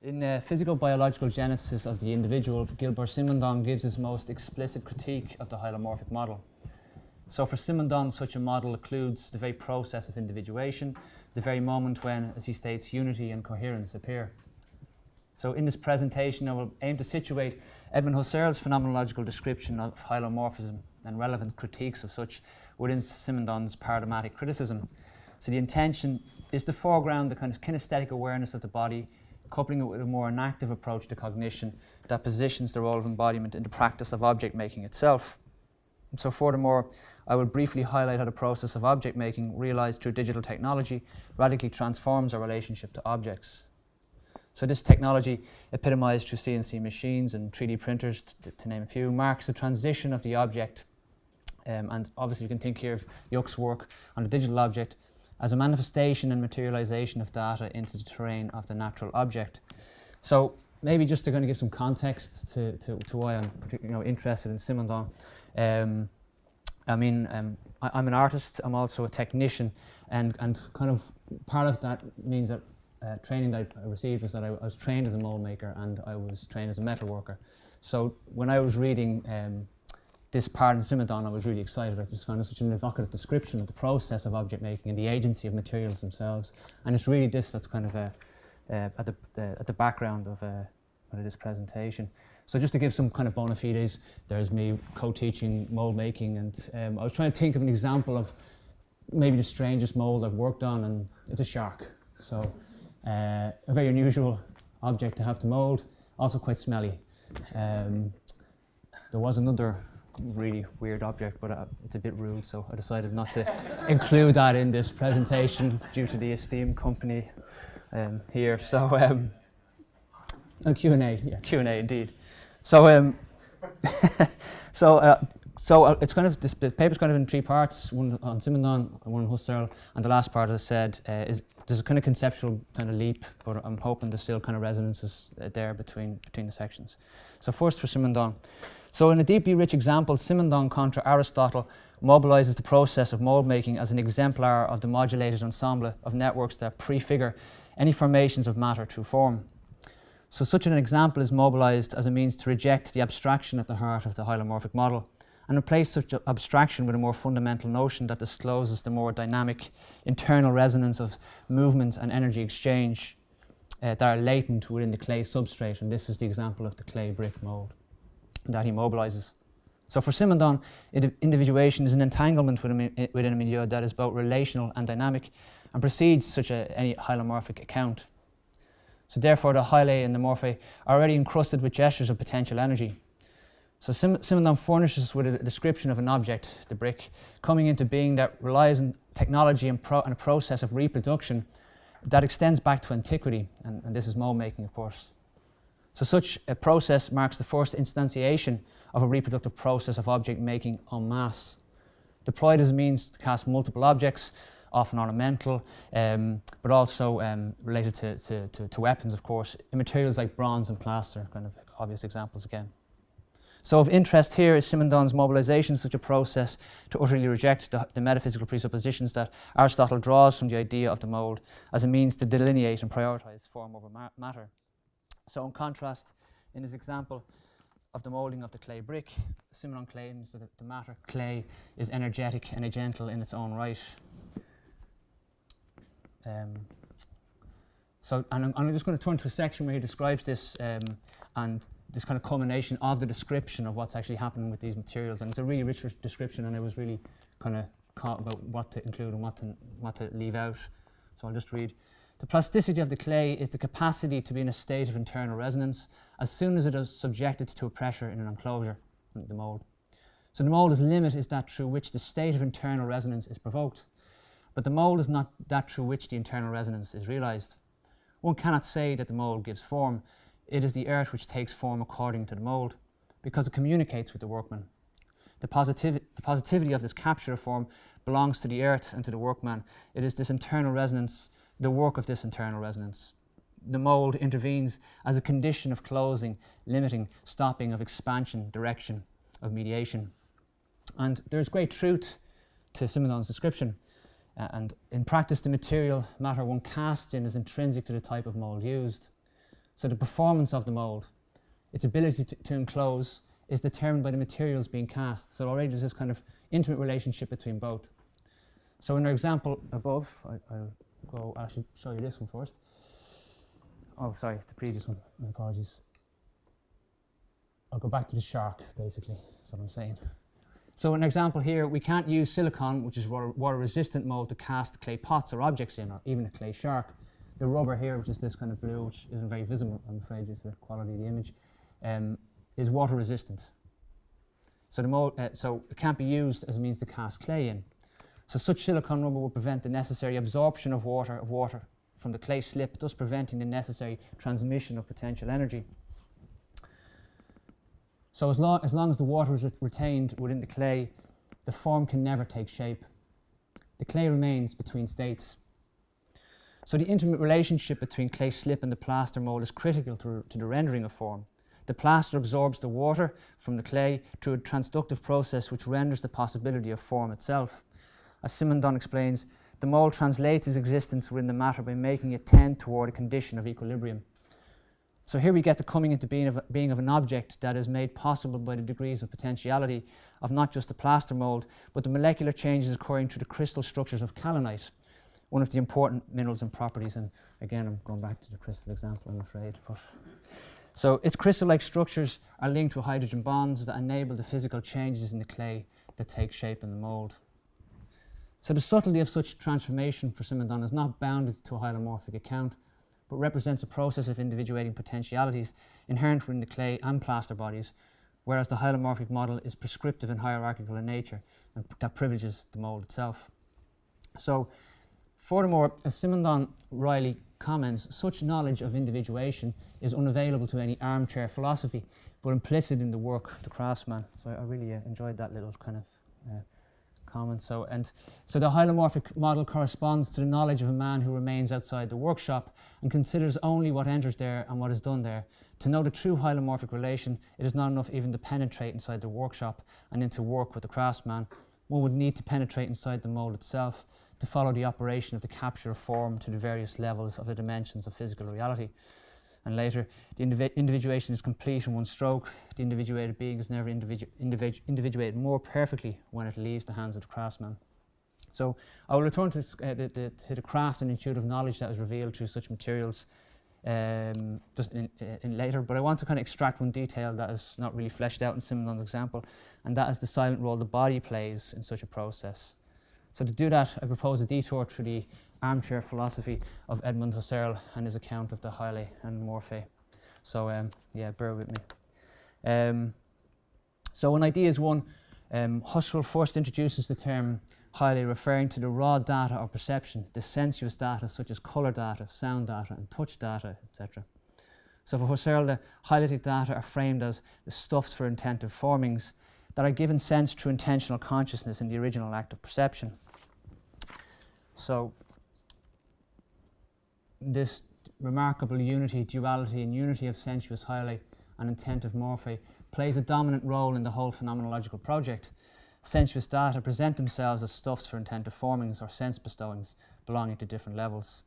In Physico-Biological Genesis of the Individual, Gilbert Simondon gives his most explicit critique of the hylomorphic model. So for Simondon, such a model includes the very process of individuation, the very moment when, as he states, unity and coherence appear. So in this presentation, I will aim to situate Edmund Husserl's phenomenological description of hylomorphism and relevant critiques of such within Simondon's paradigmatic criticism. So the intention is to foreground the kind of kinesthetic awareness of the body, coupling it with a more inactive approach to cognition that positions the role of embodiment in the practice of object making itself. And so furthermore, I will briefly highlight how the process of object making realized through digital technology radically transforms our relationship to objects. So this technology, epitomized through CNC machines and 3D printers, to name a few, marks the transition of the object. And obviously you can think here of Yuck's work on the digital object as a manifestation and materialization of data into the terrain of the natural object. So maybe just to kind of give some context to why I'm interested in Simondon. I'm an artist, I'm also a technician, and kind of part of that means that training that I received was that I was trained as a mold maker and I was trained as a metal worker. So when I was reading this part of Simondon, I was really excited. I just found it such an evocative description of the process of object making and the agency of materials themselves. And it's really this that's kind of at the background of this presentation. So just to give some kind of bona fides, there's me co-teaching mold making, and I was trying to think of an example of maybe the strangest mold I've worked on, and it's a shark. So a very unusual object to have to mold, also quite smelly. There was another really weird object, but it's a bit rude, so I decided not to include that in this presentation due to the esteemed company here. So Q&A, yeah, Q&A indeed. So it's kind of, the paper's kind of in three parts, one on Simondon, one on Husserl, and the last part, as I said, is there's a kind of conceptual kind of leap, but I'm hoping there's still kind of resonances there between the sections. So first for Simondon. So in a deeply rich example, Simondon contra Aristotle mobilizes the process of mold making as an exemplar of the modulated ensemble of networks that prefigure any formations of matter through form. So such an example is mobilized as a means to reject the abstraction at the heart of the hylomorphic model and replace such abstraction with a more fundamental notion that discloses the more dynamic internal resonance of movement and energy exchange that are latent within the clay substrate, and this is the example of the clay brick mold that he mobilizes. So for Simondon, individuation is an entanglement within a milieu that is both relational and dynamic and precedes any hylomorphic account. So therefore the hylae and the morphe are already encrusted with gestures of potential energy. So Simondon furnishes us with a description of an object, the brick, coming into being that relies on technology and a process of reproduction that extends back to antiquity, and this is mold making, of course. So such a process marks the first instantiation of a reproductive process of object making en masse, deployed as a means to cast multiple objects, often ornamental, but also related to weapons, of course, in materials like bronze and plaster, kind of obvious examples again. So of interest here is Simondon's mobilization of such a process to utterly reject the metaphysical presuppositions that Aristotle draws from the idea of the mold as a means to delineate and prioritize form over matter. So in contrast, in his example of the moulding of the clay brick, Simondon claims that the matter clay is energetic and gentle in its own right. I'm just going to turn to a section where he describes this and this kind of culmination of the description of what's actually happening with these materials. And it's a really rich description, and I was really kind of caught about what to include and what to leave out. So I'll just read. The plasticity of the clay is the capacity to be in a state of internal resonance as soon as it is subjected to a pressure in an enclosure, the mould. So the mould's limit is that through which the state of internal resonance is provoked. But the mould is not that through which the internal resonance is realized. One cannot say that the mould gives form. It is the earth which takes form according to the mould, because it communicates with the workman. The positivity of this capture of form belongs to the earth and to the workman. It is this internal resonance, the work of this internal resonance. The mould intervenes as a condition of closing, limiting, stopping, of expansion, direction. of mediation. And there's great truth to Simondon's description. And in practice, the material matter one casts in is intrinsic to the type of mould used. So the performance of the mould, its ability to enclose, is determined by the materials being cast. So already there's this kind of intimate relationship between both. So in our example above, I should show you this one first. Oh, sorry, the previous one, my apologies. I'll go back to the shark, basically, that's what I'm saying. So in an example here, we can't use silicon, which is water-resistant mold, to cast clay pots or objects in, or even a clay shark. The rubber here, which is this kind of blue, which isn't very visible, I'm afraid, due to the quality of the image, is water-resistant. So the mold, so it can't be used as a means to cast clay in. So such silicon rubber will prevent the necessary absorption of water from the clay slip, thus preventing the necessary transmission of potential energy. So as long as the water is retained within the clay, the form can never take shape. The clay remains between states. So the intimate relationship between clay slip and the plaster mould is critical to the rendering of form. The plaster absorbs the water from the clay through a transductive process which renders the possibility of form itself. As Simondon explains, the mould translates its existence within the matter by making it tend toward a condition of equilibrium. So here we get the coming into being of an object that is made possible by the degrees of potentiality of not just the plaster mould, but the molecular changes occurring through the crystal structures of kaolinite, one of the important minerals and properties. And again, I'm going back to the crystal example, I'm afraid. So its crystal-like structures are linked with hydrogen bonds that enable the physical changes in the clay that take shape in the mould. So the subtlety of such transformation for Simondon is not bounded to a hylomorphic account, but represents a process of individuating potentialities inherent within the clay and plaster bodies, whereas the hylomorphic model is prescriptive and hierarchical in nature, and that privileges the mould itself. So, furthermore, as Simondon Riley comments, such knowledge of individuation is unavailable to any armchair philosophy, but implicit in the work of the craftsman. So I really enjoyed that little kind of comment. So the hylomorphic model corresponds to the knowledge of a man who remains outside the workshop and considers only what enters there and what is done there. To know the true hylomorphic relation, it is not enough even to penetrate inside the workshop and into work with the craftsman. One would need to penetrate inside the mould itself to follow the operation of the capture of form to the various levels of the dimensions of physical reality. And later, the individuation is complete in one stroke. The individuated being is never individuated more perfectly when it leaves the hands of the craftsman. So I will return to the craft and intuitive knowledge that is revealed through such materials just in later, but I want to kind of extract one detail that is not really fleshed out in Simondon's example, and that is the silent role the body plays in such a process. So to do that, I propose a detour through the armchair philosophy of Edmund Husserl and his account of the Hyle and Morphe. So yeah, bear with me. So when idea is one, Husserl first introduces the term Hyle, referring to the raw data of perception, the sensuous data such as colour data, sound data and touch data, etc. So for Husserl, the hylotic data are framed as the stuffs for intentive formings that are given sense through intentional consciousness in the original act of perception. So this remarkable unity, duality and unity of sensuous Hyle and intentive Morphe plays a dominant role in the whole phenomenological project. Sensuous data present themselves as stuffs for intentive formings or sense bestowings belonging to different levels.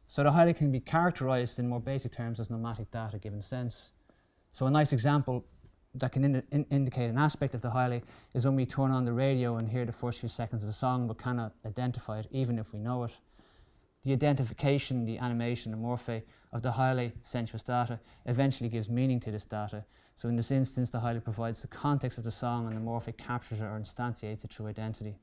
So the Hyle can be characterized in more basic terms as nomadic data given sense. So a nice example that can indicate an aspect of the Hyle is when we turn on the radio and hear the first few seconds of a song but cannot identify it even if we know it. The identification, the animation, the morphe of the Hyle sensuous data eventually gives meaning to this data. So in this instance, the Hyle provides the context of the song and the morphe captures it or instantiates it through identity.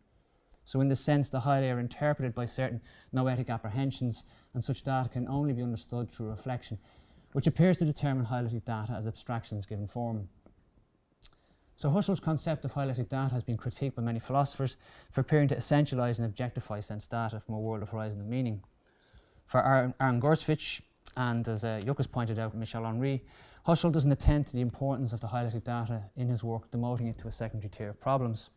So in this sense, the Hyle are interpreted by certain noetic apprehensions, and such data can only be understood through reflection, which appears to determine hylotic data as abstractions given form. So Husserl's concept of hylotic data has been critiqued by many philosophers for appearing to essentialize and objectify sense data from a world of horizon of meaning. For Aaron Gorsvich, and as Yuck has pointed out, Michel Henry, Husserl doesn't attend to the importance of the hylotic data in his work, demoting it to a secondary tier of problems.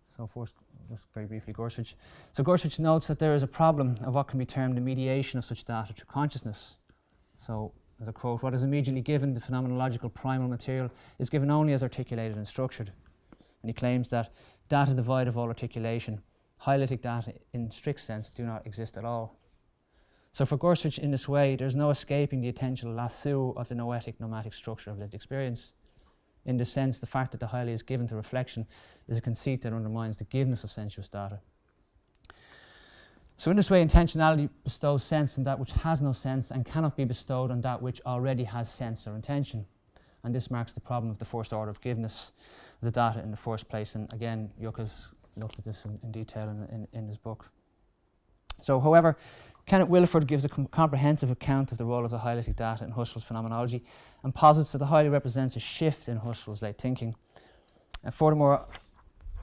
So first, just very briefly, Gorsvich. So Gorsvich notes that there is a problem of what can be termed the mediation of such data through consciousness. So as a quote, what is immediately given, the phenomenological primal material, is given only as articulated and structured. And he claims that data devoid of all articulation, hylolytic data in strict sense, do not exist at all. So for Gorsuch, in this way, there's no escaping the intentional lasso of the noetic nomatic structure of lived experience. In this sense, the fact that the hyly is given to reflection is a conceit that undermines the giveness of sensuous data. So in this way, intentionality bestows sense on that which has no sense and cannot be bestowed on that which already has sense or intention. And this marks the problem of the first order of giveness of the data in the first place. And again, Yuck has looked at this in detail in his book. So, however, Kenneth Willeford gives a comprehensive account of the role of the hylolytic data in Husserl's phenomenology and posits that the hyly represents a shift in Husserl's late thinking. And furthermore,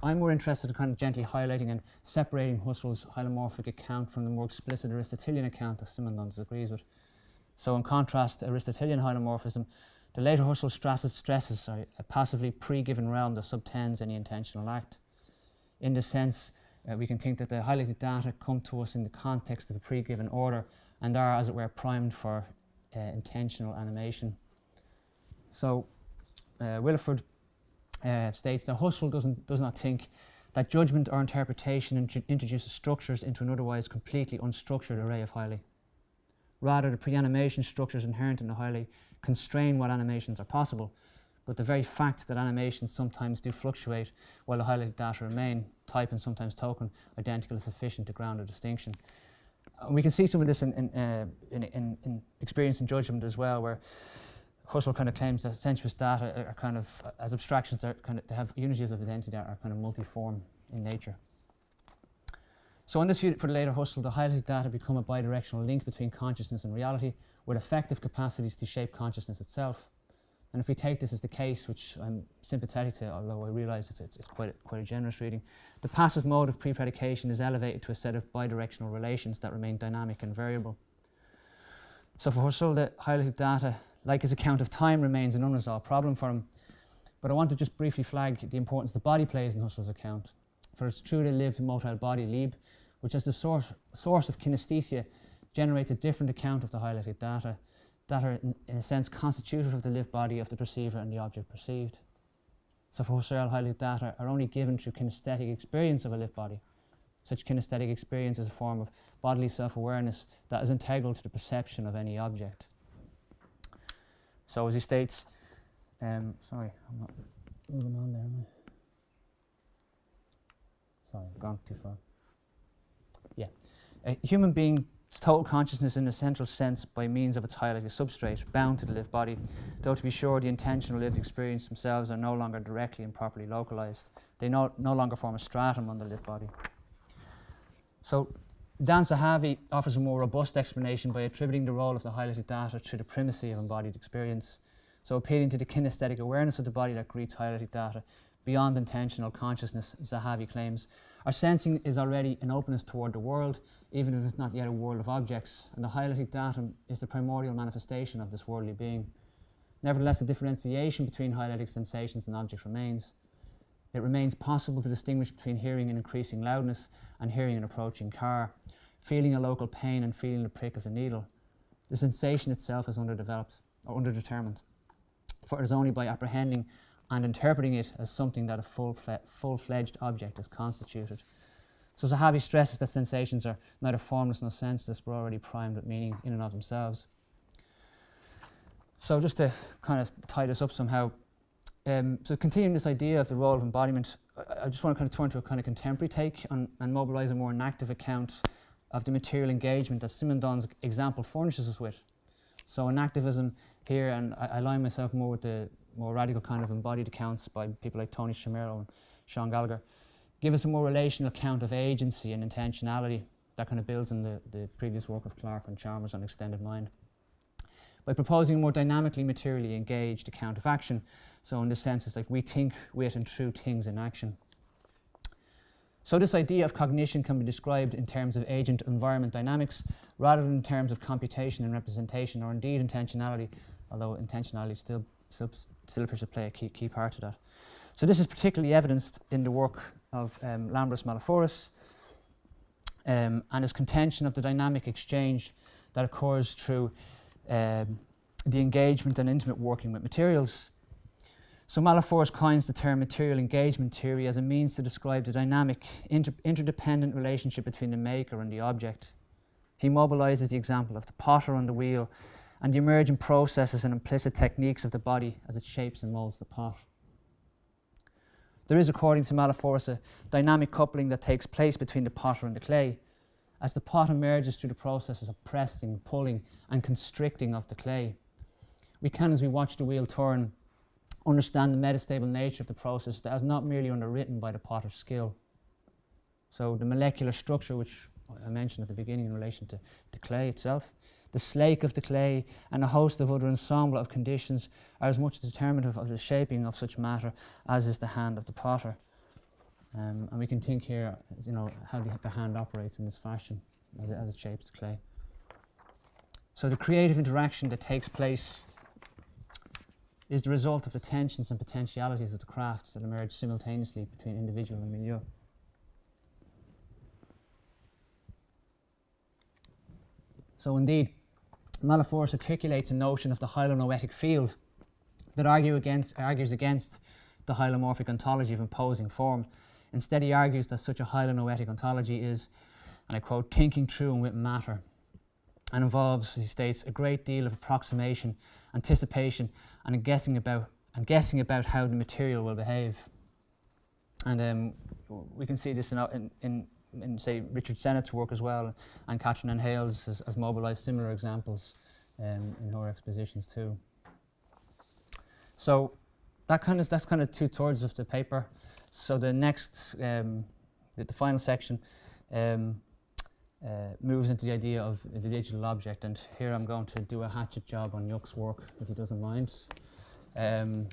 I'm more interested in kind of gently highlighting and separating Husserl's hylomorphic account from the more explicit Aristotelian account that Simondon disagrees with. So in contrast to Aristotelian hylomorphism, the later Husserl stresses a passively pre-given realm that subtends any intentional act. In this sense, we can think that the hylolytic data come to us in the context of a pre-given order and are, as it were, primed for intentional animation. So Willeford states that Husserl does not think that judgment or interpretation introduces structures into an otherwise completely unstructured array of hyly. Rather, the pre-animation structures inherent in the hyly constrain what animations are possible, but the very fact that animations sometimes do fluctuate while the hylolytic data remain, type and sometimes token, identical is sufficient to ground a distinction. We can see some of this in experience and judgment as well, where Husserl kind of claims that sensuous data are kind of, as abstractions, are kind of, to have unities of identity that are kind of multiform in nature. So in this view, for the later Husserl, the hylolytic data become a bidirectional link between consciousness and reality, with effective capacities to shape consciousness itself. And if we take this as the case, which I'm sympathetic to, although I realise it's quite a generous reading, the passive mode of pre-predication is elevated to a set of bidirectional relations that remain dynamic and variable. So for Husserl, the hylolytic data, like his account of time, remains an unresolved problem for him. But I want to just briefly flag the importance the body plays in Husserl's account. For it's true the lived motile body, Lieb, which as the source of kinesthesia, generates a different account of the hylolytic data, that are in a sense constitutive of the lived body of the perceiver and the object perceived. So for Husserl, hylolytic data are only given through kinesthetic experience of a lived body. Such kinesthetic experience is a form of bodily self-awareness that is integral to the perception of any object. So as he states, sorry, I'm not moving on there, am I? Sorry, I've gone too far. Yeah. A human being's total consciousness in a central sense by means of its hylolytic substrate, bound to the lived body, though to be sure the intentional lived experience themselves are no longer directly and properly localized. They no longer form a stratum on the lived body. So Dan Zahavi offers a more robust explanation by attributing the role of the hylolytic data to the primacy of embodied experience. So appealing to the kinesthetic awareness of the body that greets hylolytic data beyond intentional consciousness, Zahavi claims, our sensing is already an openness toward the world, even if it's not yet a world of objects, and the hylolytic datum is the primordial manifestation of this worldly being. Nevertheless, the differentiation between hylolytic sensations and objects remains. It remains possible to distinguish between hearing an increasing loudness and hearing an approaching car, feeling a local pain and feeling the prick of the needle. The sensation itself is underdeveloped or underdetermined, for it is only by apprehending and interpreting it as something that a full-fledged object is constituted. So Zahavi stresses that sensations are neither formless nor senseless, but already primed with meaning in and of themselves. So just to kind of tie this up somehow, so continuing this idea of the role of embodiment, I just want to kind of turn to a kind of contemporary take on, and mobilise a more enactive account of the material engagement that Simondon's example furnishes us with. So enactivism here, and I align myself more with the more radical kind of embodied accounts by people like Tony Shamiro and Sean Gallagher, give us a more relational account of agency and intentionality that kind of builds on the previous work of Clark and Chalmers on extended mind. By proposing a more dynamically materially engaged account of action, so in this sense it's like we think with and through things in action. So this idea of cognition can be described in terms of agent-environment dynamics rather than in terms of computation and representation, or indeed intentionality, although intentionality still appears to play a key part to that. So this is particularly evidenced in the work of Lambros Malaforis and his contention of the dynamic exchange that occurs through the engagement and intimate working with materials. So Malaforce coins the term material engagement theory as a means to describe the dynamic, interdependent relationship between the maker and the object. He mobilizes the example of the potter on the wheel and the emergent processes and implicit techniques of the body as it shapes and molds the pot. There is, according to Malaforce, a dynamic coupling that takes place between the potter and the clay, as the pot emerges through the processes of pressing, pulling, and constricting of the clay. We can, as we watch the wheel turn, understand the metastable nature of the process that is not merely underwritten by the potter's skill. So the molecular structure, which I mentioned at the beginning in relation to the clay itself, the slake of the clay, and a host of other ensemble of conditions are as much determinative of the shaping of such matter as is the hand of the potter. And we can think here, how the hand operates in this fashion as it shapes the clay. So the creative interaction that takes place is the result of the tensions and potentialities of the craft that emerge simultaneously between individual and milieu. So indeed, Malaforce articulates a notion of the hylonoetic field that argues against the hylomorphic ontology of imposing form. Instead, he argues that such a hylonoetic ontology is, and I quote, thinking through and with matter, and involves, he states, a great deal of approximation, anticipation, and guessing about how the material will behave. And we can see this in say, Richard Sennett's work as well, and Catherine Ann Hales has mobilised similar examples in her expositions too. So that's kind of 2/3 of the paper. So the next, the final section moves into the idea of the digital object, and here I'm going to do a hatchet job on Yuck's work, if he doesn't mind. The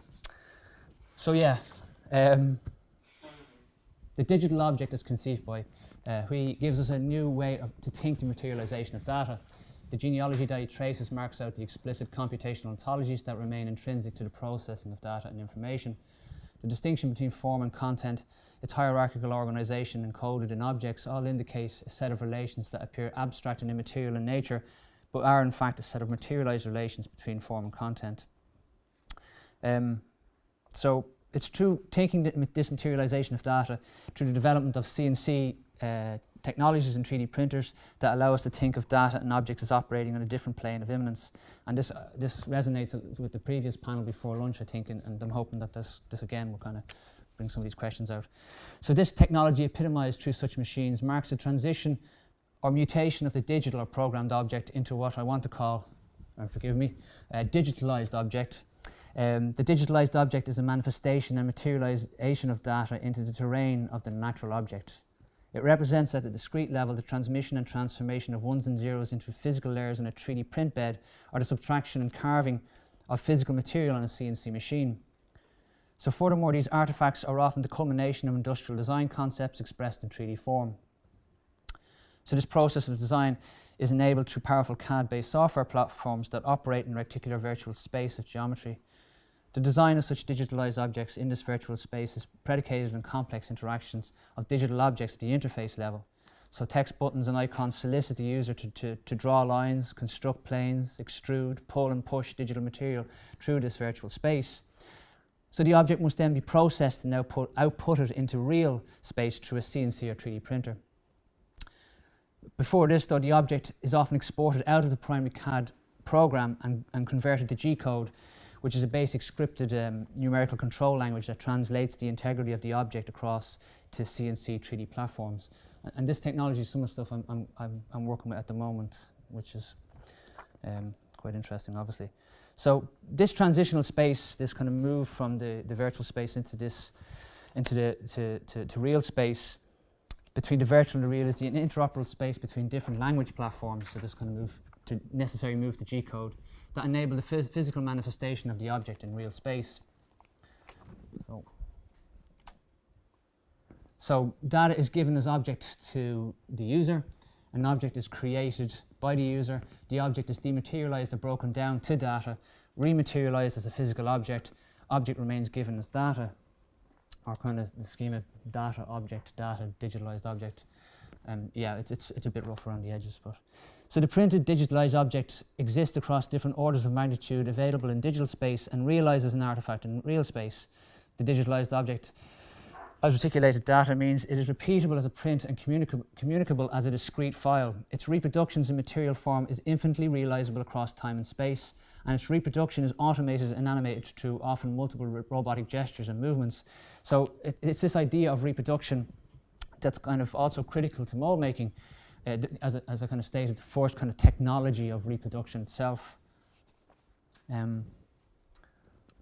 digital object is conceived by he gives us a new way to think the materialization of data. The genealogy that he traces marks out the explicit computational ontologies that remain intrinsic to the processing of data and information. The distinction between form and content, its hierarchical organization encoded in objects, all indicate a set of relations that appear abstract and immaterial in nature, but are in fact a set of materialized relations between form and content. So it's through taking this materialization of data through the development of CNC technologies and 3D printers that allow us to think of data and objects as operating on a different plane of immanence. And this resonates with the previous panel before lunch, I think, and I'm hoping that this again will kind of bring some of these questions out. So this technology epitomized through such machines marks a transition or mutation of the digital or programmed object into what I want to call, and forgive me, a digitalized object. The digitalized object is a manifestation and materialization of data into the terrain of the natural object. It represents at the discrete level the transmission and transformation of ones and zeros into physical layers in a 3D print bed, or the subtraction and carving of physical material on a CNC machine. So furthermore, these artifacts are often the culmination of industrial design concepts expressed in 3D form. So this process of design is enabled through powerful CAD-based software platforms that operate in a reticular virtual space of geometry. The design of such digitalized objects in this virtual space is predicated on complex interactions of digital objects at the interface level. So text buttons and icons solicit the user to draw lines, construct planes, extrude, pull and push digital material through this virtual space. So the object must then be processed and outputted into real space through a CNC or 3D printer. Before this, though, the object is often exported out of the primary CAD program and converted to G-code, which is a basic scripted numerical control language that translates the integrity of the object across to CNC 3D platforms. And this technology is some of the stuff I'm working with at the moment, which is quite interesting, obviously. So this transitional space, this kind of move from the virtual space into to real space, between the virtual and the real, is the interoperable space between different language platforms. So this kind of necessary move to G-code that enable the physical manifestation of the object in real space. So data is given as object to the user. An object is created by the user. The object is dematerialized or broken down to data, rematerialized as a physical object. Object remains given as data, or kind of the schema data, object, data, digitalized object. Yeah, it's a bit rough around the edges, but So the printed digitalized object exists across different orders of magnitude available in digital space and realizes an artifact in real space. The digitalized object as reticulated data means it is repeatable as a print and communicable as a discrete file. Its reproductions in material form is infinitely realizable across time and space, and its reproduction is automated and animated through often multiple robotic gestures and movements. So it's this idea of reproduction that's kind of also critical to mold making, as I kind of stated, the first kind of technology of reproduction itself.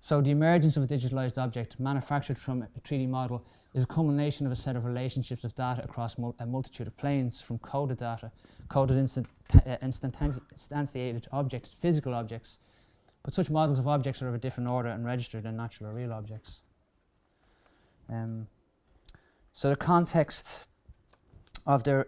So the emergence of a digitalized object manufactured from a 3D model is a culmination of a set of relationships of data across a multitude of planes, from coded data, coded instantiated objects, physical objects. But such models of objects are of a different order and register than natural or real objects. So the context of their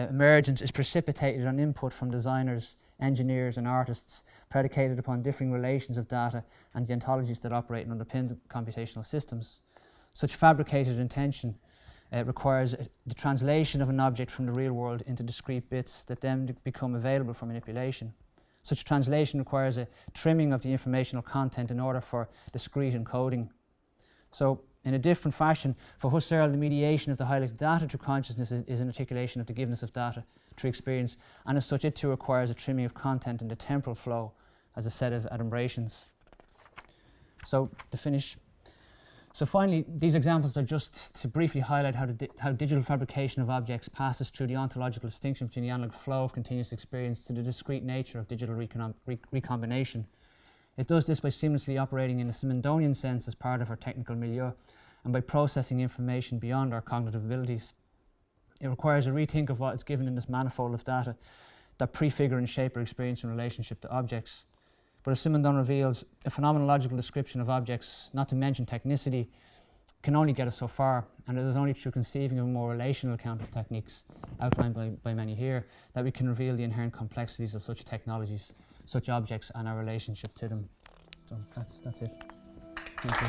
emergence is precipitated on input from designers, engineers and artists, predicated upon differing relations of data and the ontologies that operate and underpin computational systems. Such fabricated intention requires the translation of an object from the real world into discrete bits that then become available for manipulation. Such translation requires a trimming of the informational content in order for discrete encoding. So, in a different fashion, for Husserl, the mediation of the highlighted data through consciousness is an articulation of the giveness of data through experience, and as such it too requires a trimming of content in the temporal flow as a set of adumbrations. So, to finish, so finally, these examples are just to briefly highlight how digital fabrication of objects passes through the ontological distinction between the analog flow of continuous experience to the discrete nature of digital recombination. It does this by seamlessly operating in a Simondonian sense as part of our technical milieu, and by processing information beyond our cognitive abilities. It requires a rethink of what is given in this manifold of data that prefigure and shape our experience in relationship to objects. But as Simondon reveals, a phenomenological description of objects, not to mention technicity, can only get us so far, and it is only through conceiving of a more relational account of techniques, outlined by many here, that we can reveal the inherent complexities of such technologies, such objects, and our relationship to them. So that's it. Thank you.